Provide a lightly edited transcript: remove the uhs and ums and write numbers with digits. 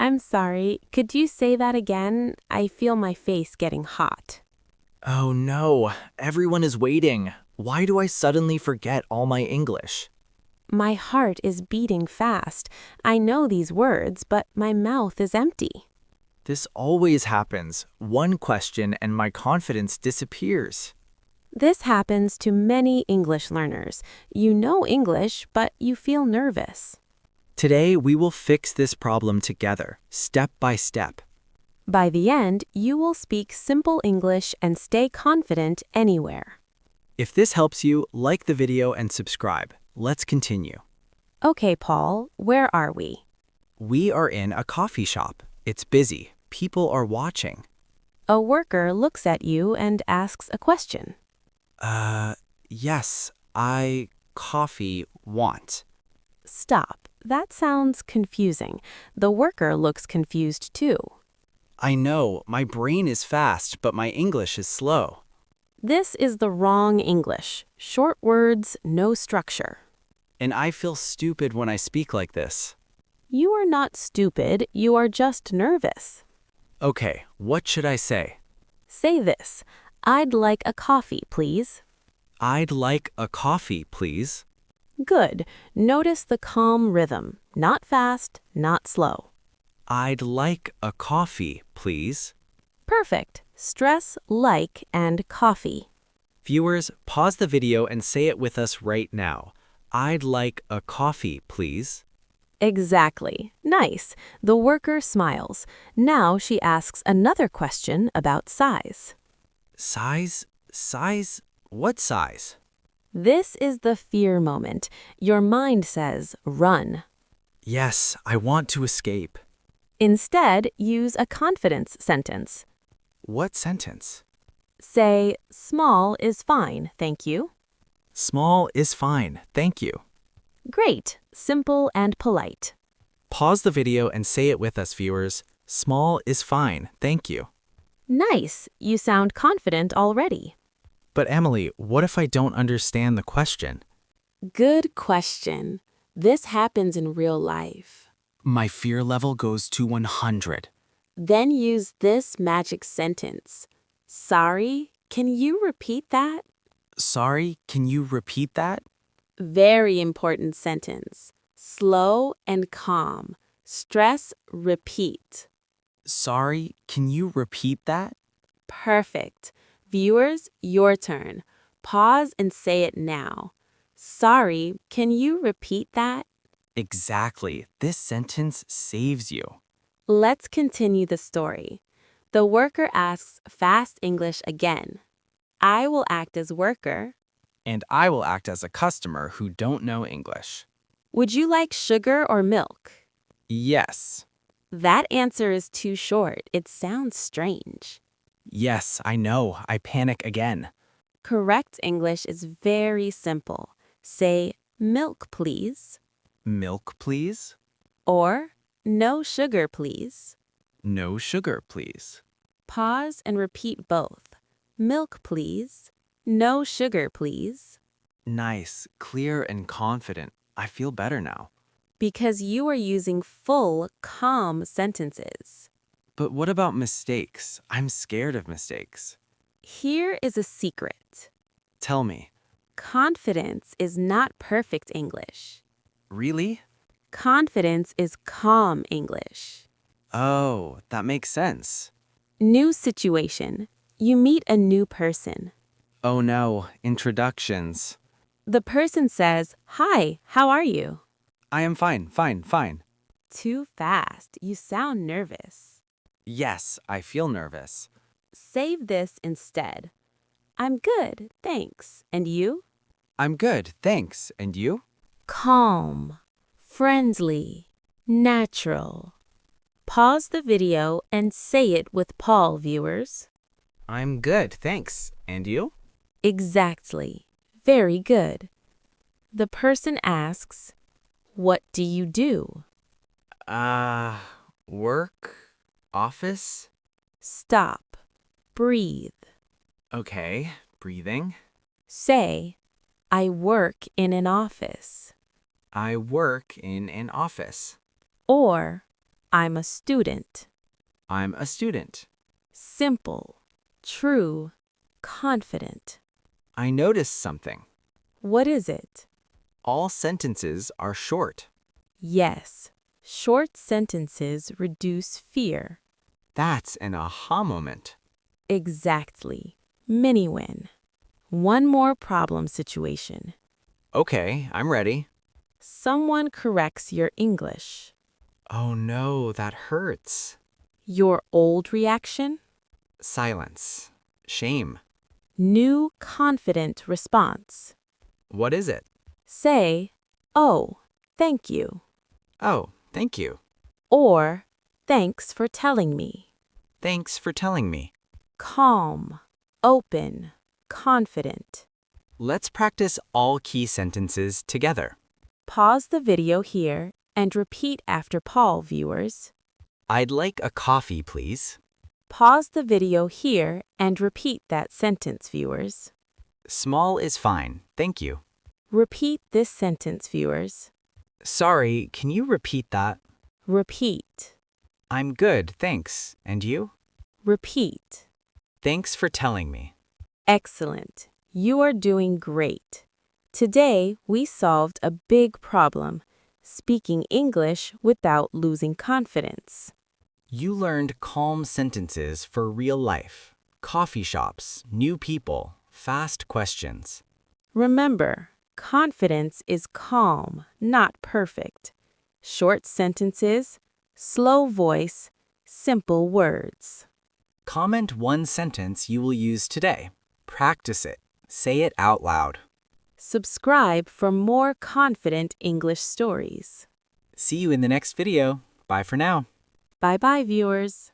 I'm sorry, could you say that again? I feel my face getting hot. Oh no, everyone is waiting. Why do I suddenly forget all my English? My heart is beating fast. I know these words, but my mouth is empty. This always happens. One question and my confidence disappears. This happens to many English learners. You know English, but you feel nervous. Today, we will fix this problem together, step by step. By the end, you will speak simple English and stay confident anywhere. If this helps you, like the video and subscribe. Let's continue. Okay, Paul, where are we? We are in a coffee shop. It's busy. People are watching. A worker looks at you and asks a question. Yes, I coffee want. Stop. That sounds confusing. The worker looks confused too. I know, my brain is fast, but my English is slow. This is the wrong English. Short words, no structure. And I feel stupid when I speak like this. You are not stupid, you are just nervous. Okay, what should I say? Say this. I'd like a coffee, please. I'd like a coffee, please. Good. Notice the calm rhythm. Not fast, not slow. I'd like a coffee, please. Perfect. Stress like and coffee. Viewers, pause the video and say it with us right now. I'd like a coffee, please. Exactly. Nice. The worker smiles. Now she asks another question about size. Size? Size? What size? This is the fear moment. Your mind says, run. Yes, I want to escape. Instead, use a confidence sentence. What sentence? Say, small is fine, thank you. Small is fine, thank you. Great. Simple and polite. Pause the video and say it with us, viewers. Small is fine, thank you. Nice. You sound confident already. But Emily, what if I don't understand the question? Good question. This happens in real life. My fear level goes to 100. Then use this magic sentence. Sorry, can you repeat that? Sorry, can you repeat that? Very important sentence. Slow and calm. Stress, repeat. Sorry, can you repeat that? Perfect. Viewers, your turn. Pause and say it now. Sorry, can you repeat that? Exactly. This sentence saves you. Let's continue the story. The worker asks fast English again. I will act as worker. And I will act as a customer who don't know English. Would you like sugar or milk? Yes. That answer is too short. It sounds strange. Yes, I know. I panic again. Correct English is very simple. Say, milk, please. Milk, please? Or, no sugar, please. No sugar, please. Pause and repeat both. Milk, please. No sugar, please. Nice, clear, and confident. I feel better now. Because you are using full, calm sentences. But what about mistakes? I'm scared of mistakes. Here is a secret. Tell me. Confidence is not perfect English. Really? Confidence is calm English. Oh, that makes sense. New situation. You meet a new person. Oh no, introductions. The person says, "Hi, how are you?" I am fine, fine, fine. Too fast. You sound nervous. Yes, I feel nervous. Save this instead. I'm good, thanks. And you? I'm good, thanks. And you? Calm, friendly, natural. Pause the video and say it with Paul, viewers. I'm good, thanks. And you? Exactly. Very good. The person asks, "What do you do?" Work? Office? Stop. Breathe. Okay, breathing. Say, "I work in an office." I work in an office. Or, I'm a student. I'm a student. Simple, true, confident. I noticed something. What is it? All sentences are short. Yes, short sentences reduce fear. That's an aha moment. Exactly. Mini win. One more problem situation. Okay, I'm ready. Someone corrects your English. Oh no, that hurts. Your old reaction? Silence. Shame. New confident response. What is it? Say, "Oh, thank you," Oh, thank you. or "Thanks for telling me." Thanks for telling me. Calm, open, confident. Let's practice all key sentences together. Pause the video here and repeat after Paul, viewers. I'd like a coffee, please. Pause the video here and repeat that sentence, viewers. Small is fine, thank you. Repeat this sentence, viewers. Sorry, can you repeat that? Repeat. I'm good, thanks. And you? Repeat. Thanks for telling me. Excellent. You are doing great. Today, we solved a big problem, speaking English without losing confidence. You learned calm sentences for real life, coffee shops, new people, fast questions. Remember, confidence is calm, not perfect. Short sentences, slow voice, simple words. Comment one sentence you will use today. Practice it. Say it out loud. Subscribe for more confident English stories. See you in the next video. Bye for now. Bye-bye, viewers.